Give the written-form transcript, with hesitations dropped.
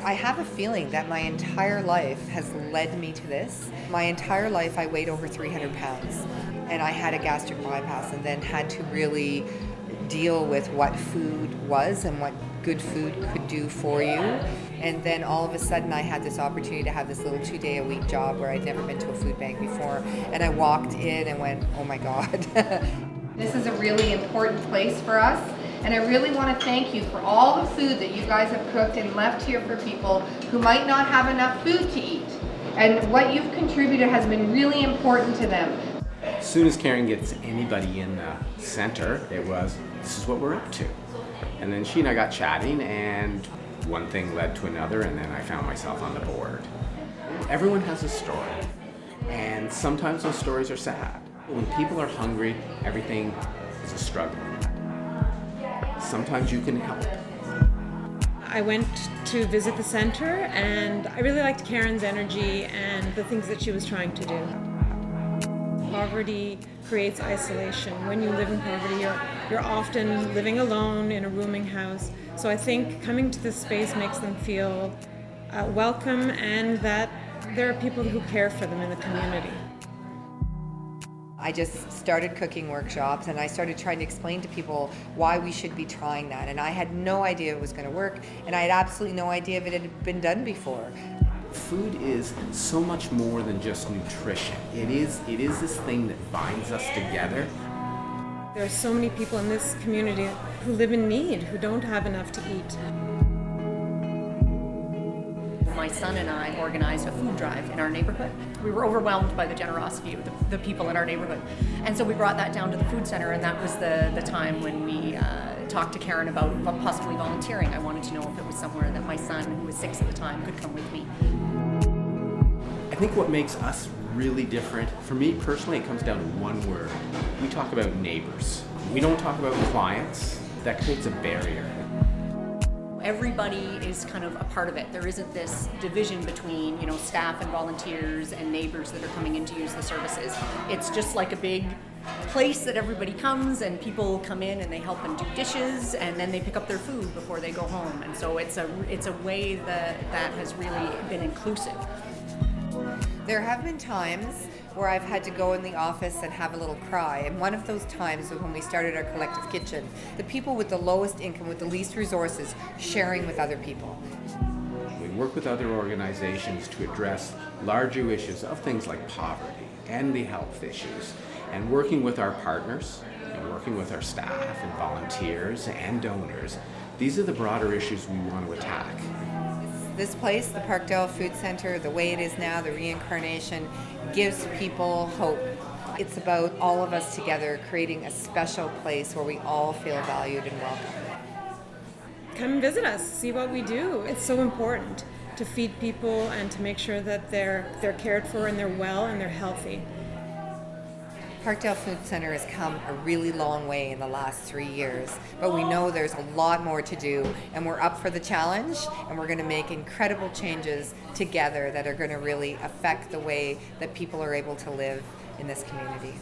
I have a feeling that my entire life has led me to this. My entire life I weighed over 300 pounds and I had a gastric bypass and then had to really deal with what food was and what good food could do for you. And then all of a sudden I had this opportunity to have this little 2-day-a-week job where I'd never been to a food bank before. And I walked in and went, oh my God. This is a really important place for us. And I really want to thank you for all the food that you guys have cooked and left here for people who might not have enough food to eat. And what you've contributed has been really important to them. As soon as Karen gets anybody in the center, it was, this is what we're up to. And then she and I got chatting and one thing led to another and then I found myself on the board. Everyone has a story and sometimes those stories are sad. When people are hungry, everything is a struggle. Sometimes you can help. I went to visit the center and I really liked Karen's energy and the things that she was trying to do. Poverty creates isolation. When you live in poverty, you're often living alone in a rooming house. So I think coming to this space makes them feel welcome and that there are people who care for them in the community. I just started cooking workshops and I started trying to explain to people why we should be trying that. And I had no idea it was going to work and I had absolutely no idea if it had been done before. Food is so much more than just nutrition. It is this thing that binds us together. There are so many people in this community who live in need, who don't have enough to eat. My son and I organized a food drive in our neighborhood. We were overwhelmed by the generosity of the people in our neighborhood. And so we brought that down to the food center, and that was the time when we talked to Karen about possibly volunteering. I wanted to know if it was somewhere that my son, who was 6 at the time, could come with me. I think what makes us really different, for me personally, it comes down to one word. We talk about neighbors. We don't talk about clients. That creates a barrier. Everybody is kind of a part of it. There isn't this division between, staff and volunteers and neighbors that are coming in to use the services. It's just like a big place that everybody comes and people come in and they help them do dishes and then they pick up their food before they go home. And so it's a way that has really been inclusive. There have been times where I've had to go in the office and have a little cry. And one of those times was when we started our collective kitchen. The people with the lowest income, with the least resources, sharing with other people. We work with other organizations to address larger issues of things like poverty and the health issues. And working with our partners, and working with our staff and volunteers and donors, these are the broader issues we want to attack. This place, the Parkdale Food Centre, the way it is now, the reincarnation, gives people hope. It's about all of us together creating a special place where we all feel valued and welcome. Come visit us, see what we do. It's so important to feed people and to make sure that they're cared for and they're well and they're healthy. Parkdale Food Centre has come a really long way in the last 3 years, but we know there's a lot more to do, and we're up for the challenge, and we're going to make incredible changes together that are going to really affect the way that people are able to live in this community.